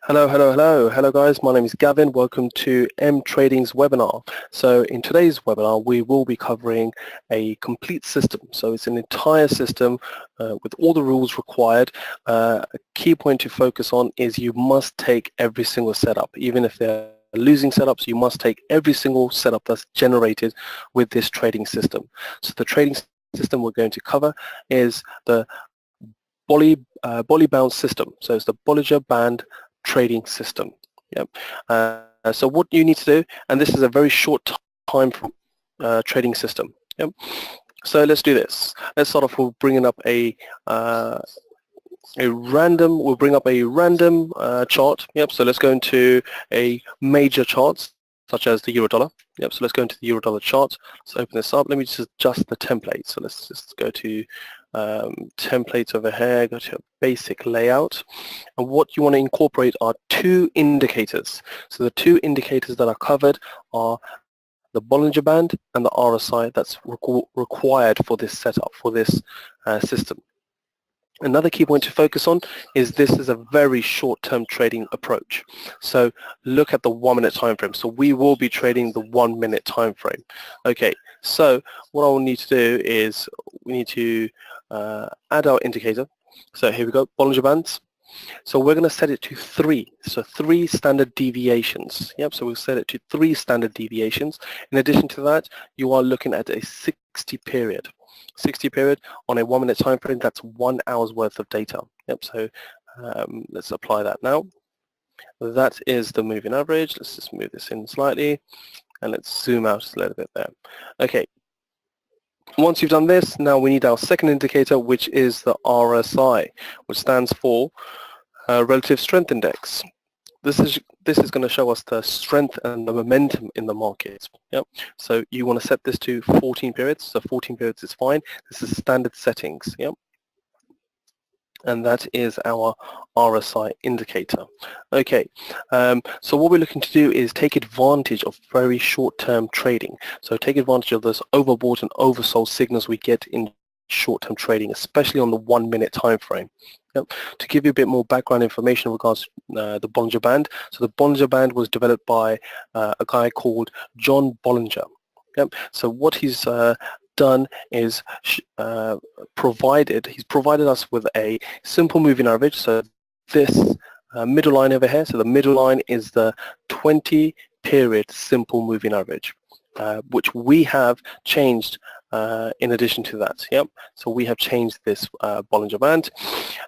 Hello guys, my name is Gavin. Welcome to M Trading's webinar. So in today's webinar we will be covering a complete system. So it's an entire system with all the rules required. A key point to focus on is you must take every single setup. Even if they're losing setups, you must take every single setup that's generated with this trading system. So the trading system we're going to cover is the Bolly bound system. So it's the Bollinger Band trading system. Yep. So what you need to do, and this is a very short time from trading system. Yep. So let's do this. Let's start off with bringing up a random. We'll bring up a random chart. Yep. So let's go into a major chart such as the euro dollar. Yep. So let's go into the euro dollar chart. Let's open this up. Let me just adjust the template. So let's just go to templates over here, go to a basic layout, and what you want to incorporate are two indicators. So the two indicators that are covered are the Bollinger Band and the RSI that's required for this setup, for this system. Another key point to focus on is this is a very short-term trading approach. So look at the 1 minute time frame. So we will be trading the 1 minute time frame. Okay, so what I will need to do is we need to add our indicator. So here we go, Bollinger Bands. So we're going to set it to 3. So 3 standard deviations. Yep, so we'll set it to 3 standard deviations. In addition to that, you are looking at a 60 period. 60 period on a 1 minute time frame, that's 1 hour's worth of data. Yep, so let's apply that now. That is the moving average. Let's just move this in slightly and let's zoom out a little bit there. Okay. Once you've done this, now we need our second indicator, which is the RSI, which stands for Relative Strength Index. This is going to show us the strength and the momentum in the market. Yep. So you want to set this to 14 periods. So 14 periods is fine. This is standard settings. Yep. And that is our RSI indicator. Okay, so what we're looking to do is take advantage of very short-term trading. So take advantage of those overbought and oversold signals we get in short-term trading, especially on the 1 minute time frame. Yep. To give you a bit more background information in regards to the Bollinger Band. So the Bollinger Band was developed by a guy called John Bollinger. Yep. So what he's done is he's provided us with a simple moving average. So this middle line over here, so the middle line is the 20 period simple moving average, which we have changed in addition to that. Yep. So we have changed this Bollinger Band.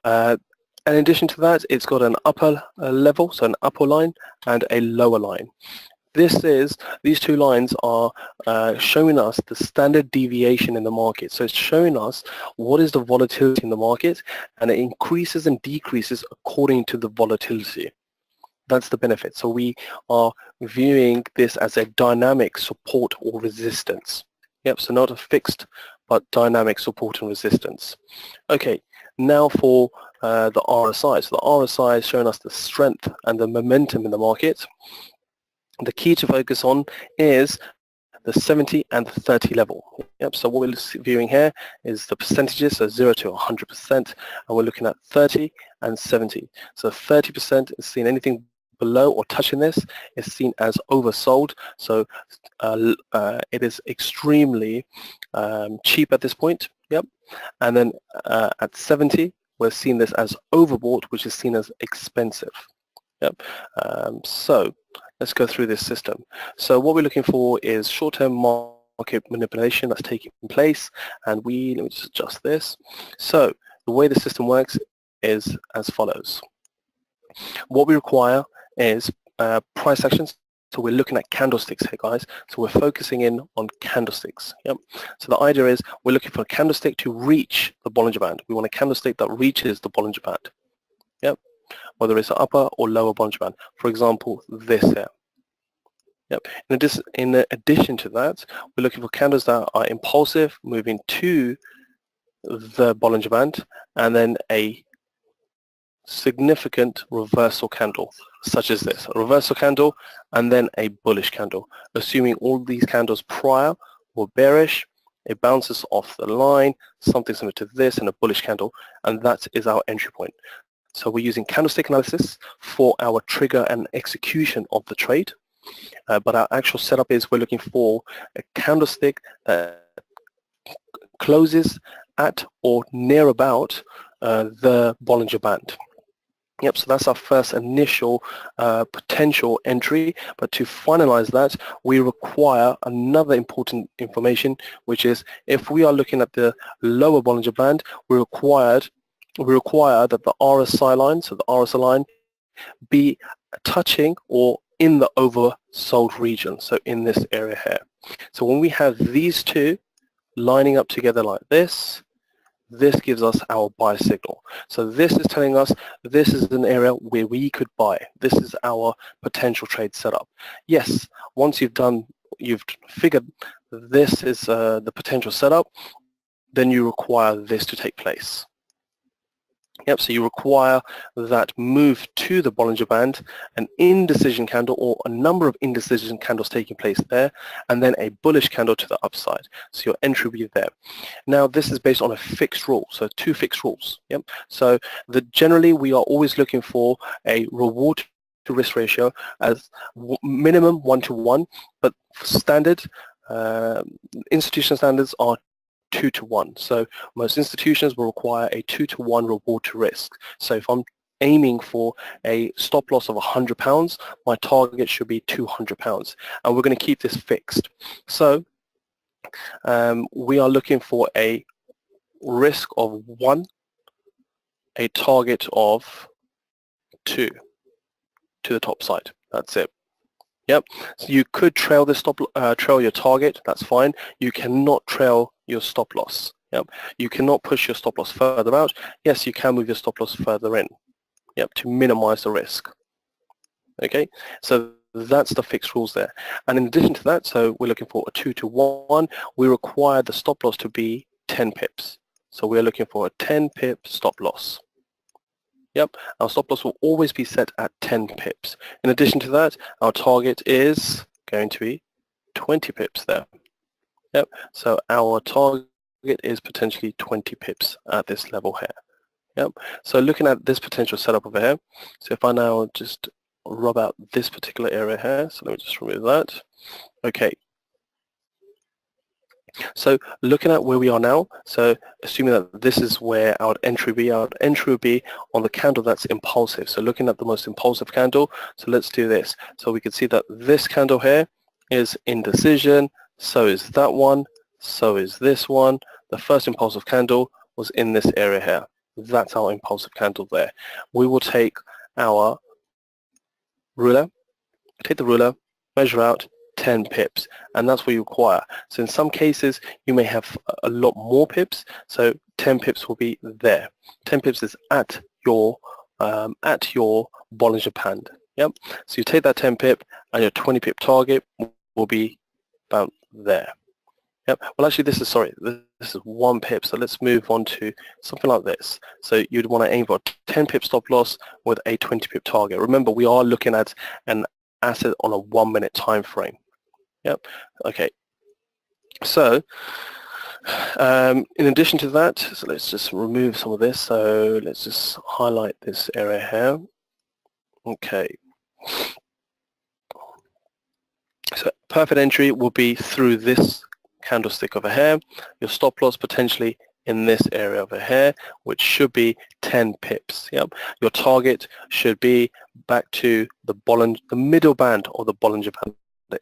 And in addition to that, it's got an upper level, so an upper line and a lower line. These two lines are showing us the standard deviation in the market. So it's showing us what is the volatility in the market, and it increases and decreases according to the volatility. That's the benefit. So we are viewing this as a dynamic support or resistance. Yep, so not a fixed, but dynamic support and resistance. Okay, now for the RSI. So the RSI is showing us the strength and the momentum in the market. The key to focus on is the 70 and the 30 level. Yep. So what we're viewing here is the percentages, so 0 to 100%, and we're looking at 30 and 70. So 30% is seen anything below or touching this is seen as oversold. So it is extremely cheap at this point. Yep. And then at 70, we're seeing this as overbought, which is seen as expensive. Yep. So let's go through this system. So what we're looking for is short-term market manipulation that's taking place, and let me just adjust this. So the way the system works is as follows. What we require is price actions. So we're looking at candlesticks here, guys. So we're focusing in on candlesticks. Yep. So the idea is we're looking for a candlestick to reach the Bollinger Band. We want a candlestick that reaches the Bollinger Band. Yep. Whether it's an upper or lower Bollinger Band. For example, this here. Yep. In addition to that, we're looking for candles that are impulsive, moving to the Bollinger Band, and then a significant reversal candle, such as this. A reversal candle, and then a bullish candle. Assuming all these candles prior were bearish, it bounces off the line, something similar to this, and a bullish candle, and that is our entry point. So we're using candlestick analysis for our trigger and execution of the trade. But our actual setup is we're looking for a candlestick that closes at or near about the Bollinger Band. Yep, so that's our first initial potential entry, but to finalize that, we require another important information, which is if we are looking at the lower Bollinger Band, we require that the RSI line, so the RSI line, be touching or in the oversold region, so in this area here. So when we have these two lining up together like this gives us our buy signal. So this is telling us this is an area where we could buy. This is our potential trade setup. Yes, once you've figured this is the potential setup, then you require this to take place. Yep, so you require that move to the Bollinger Band, an indecision candle or a number of indecision candles taking place there, and then a bullish candle to the upside. So your entry will be there. Now this is based on a fixed rule, so two fixed rules. Yep. So generally we are always looking for a reward to risk ratio as minimum 1-to-1, but standard institutional standards are 2-to-1. So most institutions will require a 2-to-1 reward to risk. So if I'm aiming for a stop loss of £100, my target should be £200, and we're going to keep this fixed. So we are looking for a risk of 1, a target of 2 to the top side. That's it. Yep. So you could trail this trail your target. That's fine. You cannot trail your stop loss. Yep. You cannot push your stop loss further out. Yes, you can move your stop loss further in. Yep. To minimize the risk. Okay. So that's the fixed rules there. And in addition to that, so we're looking for a 2-to-1. We require the stop loss to be 10 pips. So we're looking for a 10 pip stop loss. Yep, our stop loss will always be set at 10 pips. In addition to that, our target is going to be 20 pips there. Yep, so our target is potentially 20 pips at this level here. Yep, so looking at this potential setup over here, so if I now just rub out this particular area here, so let me just remove that. Okay. So looking at where we are now, so assuming that this is where our entry would be on the candle that's impulsive. So looking at the most impulsive candle, so let's do this. So we can see that this candle here is indecision, so is that one, so is this one. The first impulsive candle was in this area here. That's our impulsive candle there. We will take our ruler, measure out 10 pips, and that's what you require. So in some cases you may have a lot more pips, so 10 pips will be there. 10 pips is at your Bollinger Band. Yep. So you take that 10 pip and your 20 pip target will be about there. Yep. Well, actually this is 1 pip, so let's move on to something like this. So you'd want to aim for a 10 pip stop loss with a 20 pip target. Remember, we are looking at an asset on a 1-minute time frame. Yep. Okay. So in addition to that, so let's just remove some of this. So let's just highlight this area here. Okay. So perfect entry will be through this candlestick over here. Your stop loss potentially in this area over here, which should be 10 pips. Yep. Your target should be back to the middle band or the Bollinger Band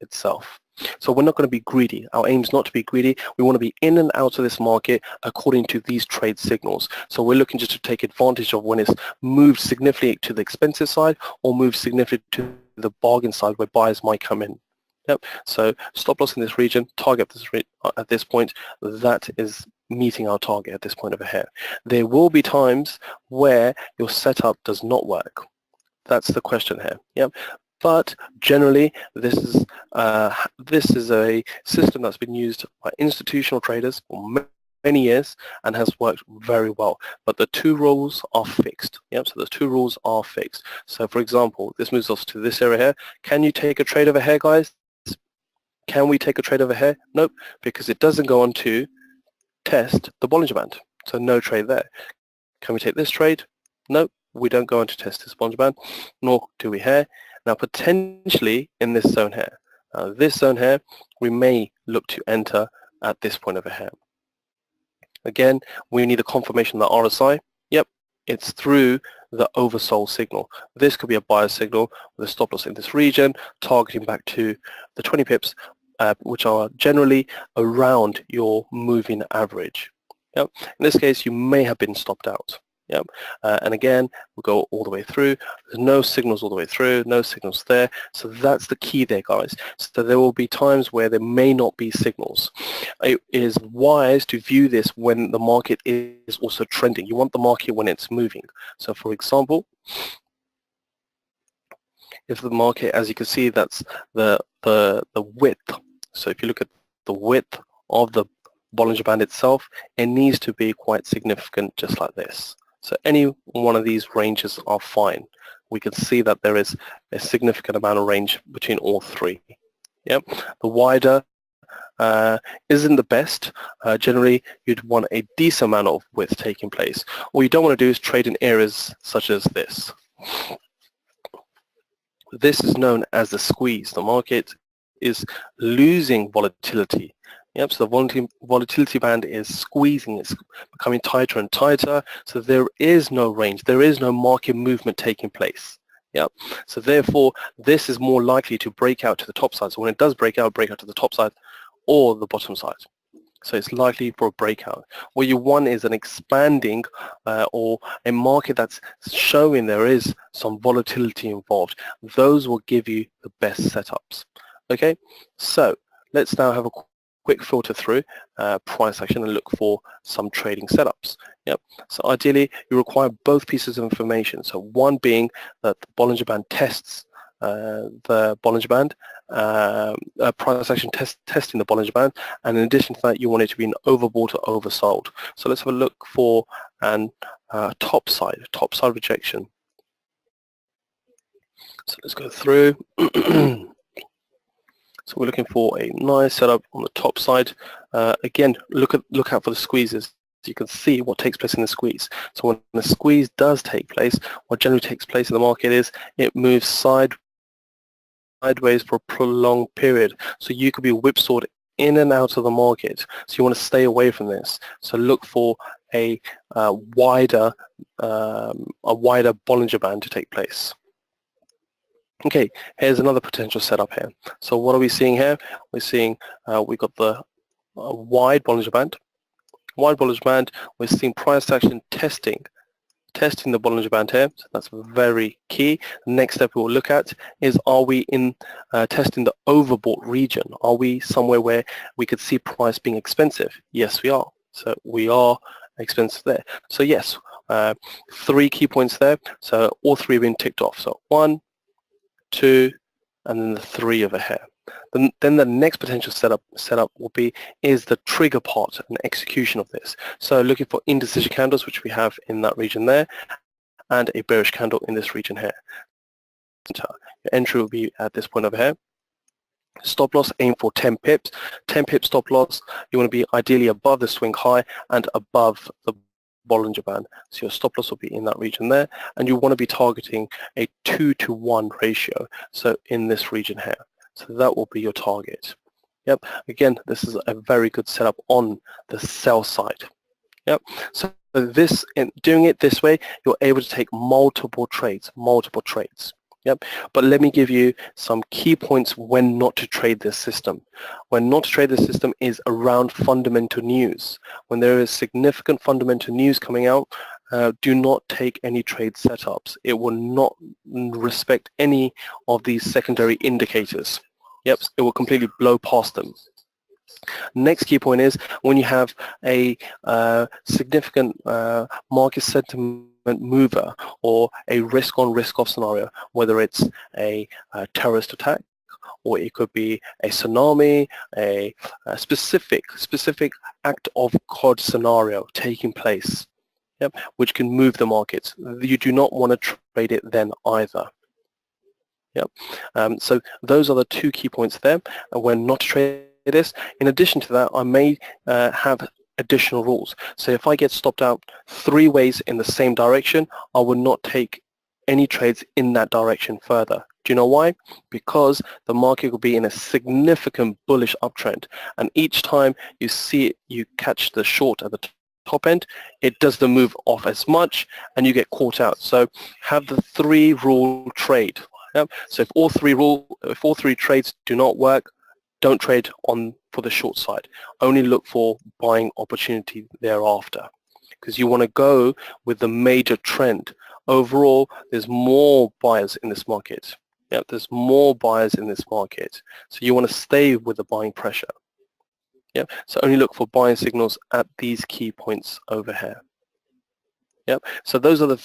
itself. So we're not going to be greedy. Our aim is not to be greedy. We want to be in and out of this market according to these trade signals. So we're looking just to take advantage of when it's moved significantly to the expensive side or moved significantly to the bargain side where buyers might come in. Yep. So stop loss in this region, target at this point, that is meeting our target at this point over here. There will be times where your setup does not work. That's the question here. Yep. But generally, this is a system that's been used by institutional traders for many years and has worked very well. But the two rules are fixed. Yep. So the two rules are fixed. So for example, this moves us to this area here. Can you take a trade over here, guys? Can we take a trade over here? Nope, because it doesn't go on to test the Bollinger Band. So no trade there. Can we take this trade? Nope, we don't go on to test this Bollinger Band, nor do we here. Now potentially in this zone here. This zone here, we may look to enter at this point over here. Again, we need a confirmation that RSI, yep, it's through the oversold signal. This could be a buyer signal with a stop loss in this region, targeting back to the 20 pips, which are generally around your moving average. Yep. In this case, you may have been stopped out. Yep. And again, we'll go all the way through. There's no signals all the way through, no signals there. So that's the key there, guys. So there will be times where there may not be signals. It is wise to view this when the market is also trending. You want the market when it's moving. So for example, if the market, as you can see, that's the width. So if you look at the width of the Bollinger Band itself, it needs to be quite significant, just like this. So any one of these ranges are fine. We can see that there is a significant amount of range between all three. Yep. The wider isn't the best. Generally, you'd want a decent amount of width taking place. What you don't want to do is trade in areas such as this. This is known as the squeeze. The market is losing volatility. Yep, so the volatility band is squeezing, it's becoming tighter and tighter, so there is no range, there is no market movement taking place. Yep, so therefore this is more likely to break out to the top side. So when it does break out to the top side or the bottom side. So it's likely for a breakout. What you want is an expanding or a market that's showing there is some volatility involved. Those will give you the best setups. Okay, so let's now have a quick filter through price action and look for some trading setups. Yep. So ideally, you require both pieces of information. So one being that the Bollinger Band tests the Bollinger Band, price action testing the Bollinger Band, and in addition to that, you want it to be an overbought or oversold. So let's have a look for an top side rejection. So let's go through. So we're looking for a nice setup on the top side. Again, look out for the squeezes. You can see what takes place in the squeeze. So when the squeeze does take place, what generally takes place in the market is it moves sideways for a prolonged period. So you could be whipsawed in and out of the market. So you want to stay away from this. So look for a wider Bollinger Band to take place. Okay, here's another potential setup here. So what are we seeing here? We're seeing we've got the wide Bollinger Band. Wide Bollinger Band, we're seeing price action testing the Bollinger Band here. So that's very key. The next step we'll look at is, are we in testing the overbought region? Are we somewhere where we could see price being expensive? Yes, we are. So we are expensive there. So yes, 3 key points there. So all 3 have been ticked off. So 1, 2, and then the 3 over here. Then the next potential setup will be is the trigger part and execution of this. So looking for indecision candles, which we have in that region there, and a bearish candle in this region here. Your entry will be at this point over here. Stop loss, aim for 10 pips. 10 pip stop loss, you want to be ideally above the swing high and above the Bollinger Band. So your stop loss will be in that region there, and you want to be targeting a 2-to-1 ratio, so in this region here. So that will be your target. Yep. Again, this is a very good setup on the sell side. Yep. So this, in doing it this way, you're able to take multiple trades. Yep. But let me give you some key points when not to trade this system. When not to trade this system is around fundamental news. When there is significant fundamental news coming out, do not take any trade setups. It will not respect any of these secondary indicators. Yep, it will completely blow past them. Next key point is when you have a significant market sentiment mover or a risk on risk off scenario, whether it's a terrorist attack, or it could be a tsunami, a specific act of God scenario taking place. Yep, which can move the markets. You do not want to trade it then either. Yep. So those are the 2 key points there. When not to trade this. In addition to that, I may have additional rules. So if I get stopped out 3 ways in the same direction, I would not take any trades in that direction further. Do you know why? Because the market will be in a significant bullish uptrend, and each time you see it, you catch the short at the top end, it doesn't move off as much and you get caught out. So have the 3 rule trade. Yep. So if all three trades do not work, don't trade on for the short side. Only look for buying opportunity thereafter, because you want to go with the major trend. Overall, there's more buyers in this market. Yeah, there's more buyers in this market. So you want to stay with the buying pressure. Yeah, so only look for buying signals at these key points over here. Yep. So those are the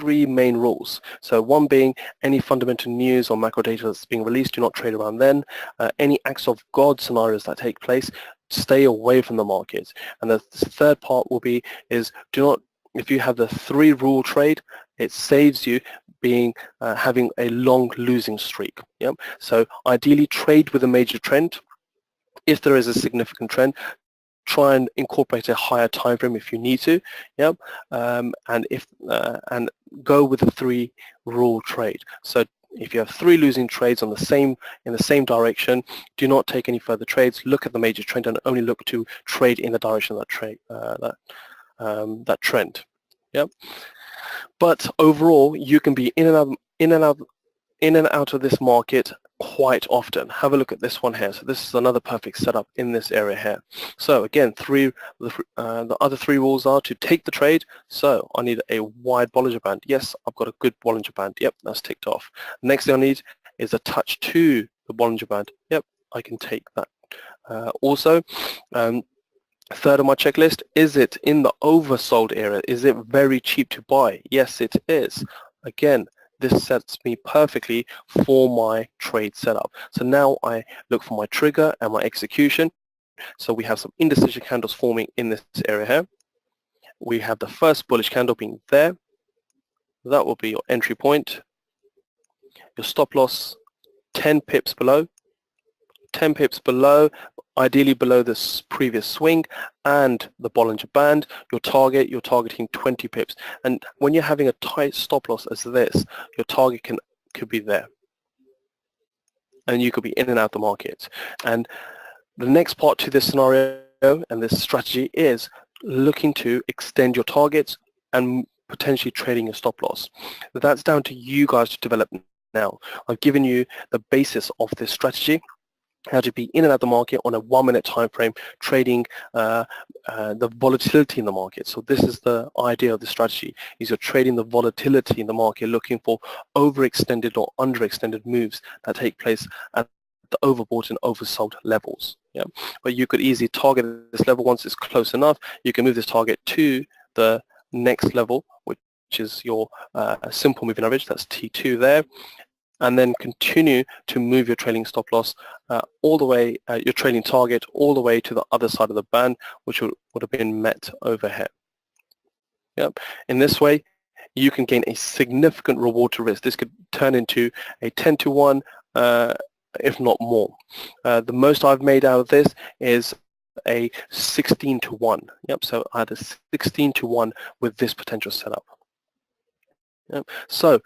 3 main rules. So one being any fundamental news or macro data that's being released, do not trade around then. Any acts of God scenarios that take place, stay away from the market. And the third part will be is do not, if you have the 3 rule trade, it saves you being having a long losing streak. Yep. So ideally trade with a major trend. If there is a significant trend, try and incorporate a higher time frame if you need to, yep, and go with the 3 rule trade. So if you have 3 losing trades in the same direction, do not take any further trades. Look at the major trend and only look to trade in the direction of that trend. Yep. But overall, you can be in and out of this market quite often. Have a look at this one here. So this is another perfect setup in this area here. So again, the other 3 rules are to take the trade. So I need a wide Bollinger Band. Yes, I've got a good Bollinger Band. Yep, that's ticked off. Next thing I need is a touch to the Bollinger Band. Yep, I can take that. Also, third on my checklist, is it in the oversold area? Is it very cheap to buy? Yes, it is. Again, this sets me perfectly for my trade setup. So now I look for my trigger and my execution. So we have some indecision candles forming in this area here. We have the first bullish candle being there. That will be your entry point. Your stop loss 10 pips below. 10 pips below, ideally below this previous swing and the Bollinger Band. You're targeting 20 pips. And when you're having a tight stop loss as this, your target could be there. And you could be in and out the market. And the next part to this scenario and this strategy is looking to extend your targets and potentially trading your stop loss. That's down to you guys to develop now. I've given you the basis of this strategy, how to be in and out the market on a 1-minute time frame, trading the volatility in the market. So this is the idea of the strategy, is you're trading the volatility in the market, looking for overextended or underextended moves that take place at the overbought and oversold levels. Yeah, but you could easily target this level once it's close enough. You can move this target to the next level, which is your simple moving average. That's T2 there. And then continue to move your trailing stop loss all the way, your trailing target all the way to the other side of the band, which would have been met over here. Yep. In this way, you can gain a significant reward to risk. This could turn into a 10 to 1, if not more. The most I've made out of this is a 16 to 1. Yep. So I had a 16 to 1 with this potential setup. Yep. So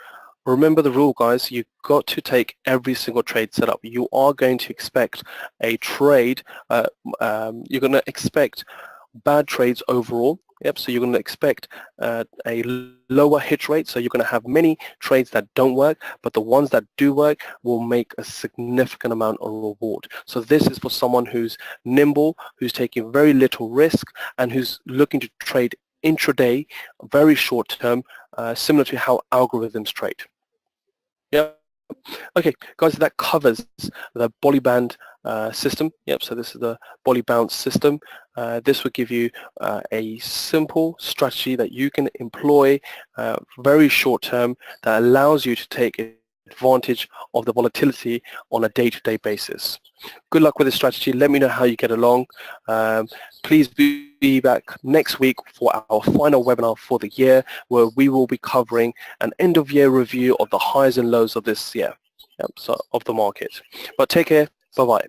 remember the rule, guys. You've got to take every single trade setup. You are going to expect a trade. You're going to expect bad trades overall. Yep. So you're going to expect a lower hit rate. So you're going to have many trades that don't work, but the ones that do work will make a significant amount of reward. So this is for someone who's nimble, who's taking very little risk, and who's looking to trade intraday, very short term, similar to how algorithms trade. Yeah. Okay, guys, that covers the Bolly Band system. Yep, so this is the Bolly Bounce system. This will give you a simple strategy that you can employ very short term that allows you to take advantage of the volatility on a day-to-day basis. Good luck with this strategy. Let me know how you get along. Please be back next week for our final webinar for the year, where we will be covering an end-of-year review of the highs and lows of this year, so of the market. But take care. Bye-bye.